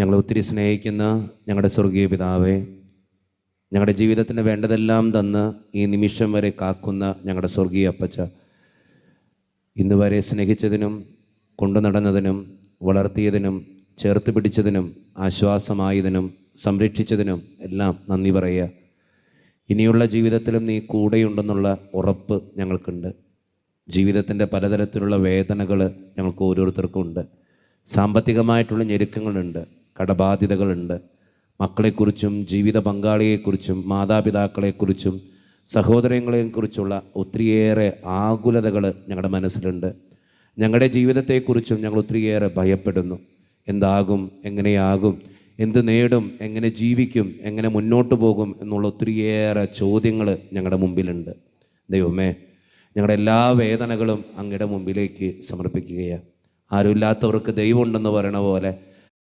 ഞങ്ങളെ ഒത്തിരി സ്നേഹിക്കുന്ന ഞങ്ങളുടെ സ്വർഗീയ പിതാവേ, ഞങ്ങളുടെ ജീവിതത്തിന് വേണ്ടതെല്ലാം തന്ന് ഈ നിമിഷം വരെ കാക്കുന്ന ഞങ്ങളുടെ സ്വർഗീയ അപ്പച്ച, ഇന്ന് വരെ സ്നേഹിച്ചതിനും കൊണ്ടു നടന്നതിനും വളർത്തിയതിനും ചേർത്ത് പിടിച്ചതിനും ആശ്വാസമായതിനും സംരക്ഷിച്ചതിനും എല്ലാം നന്ദി പറയുക. ഇനിയുള്ള ജീവിതത്തിലും നീ കൂടെയുണ്ടെന്നുള്ള ഉറപ്പ് ഞങ്ങൾക്കുണ്ട്. ജീവിതത്തിൻ്റെ പലതരത്തിലുള്ള വേദനകൾ ഞങ്ങൾക്ക് ഓരോരുത്തർക്കും ഉണ്ട്. സാമ്പത്തികമായിട്ടുള്ള ഞെരുക്കങ്ങളുണ്ട്, കടബാധ്യതകളുണ്ട്, മക്കളെക്കുറിച്ചും ജീവിത പങ്കാളിയെക്കുറിച്ചും മാതാപിതാക്കളെക്കുറിച്ചും സഹോദരങ്ങളെക്കുറിച്ചുള്ള ഒത്തിരിയേറെ ആകുലതകൾ ഞങ്ങളുടെ മനസ്സിലുണ്ട്. ഞങ്ങളുടെ ജീവിതത്തെക്കുറിച്ചും ഞങ്ങൾ ഒത്തിരിയേറെ ഭയപ്പെടുന്നു. എന്താകും, എങ്ങനെയാകും, എന്ത് നേടും, എങ്ങനെ ജീവിക്കും, എങ്ങനെ മുന്നോട്ട് പോകും എന്നുള്ള ഒത്തിരിയേറെ ചോദ്യങ്ങൾ ഞങ്ങളുടെ മുമ്പിലുണ്ട്. ദൈവമേ, ഞങ്ങളുടെ എല്ലാ വേദനകളും അങ്ങയുടെ മുമ്പിലേക്ക് സമർപ്പിക്കുകയാണ്. ആരുമില്ലാത്തവർക്ക് ദൈവമുണ്ടെന്ന് പറയണ പോലെ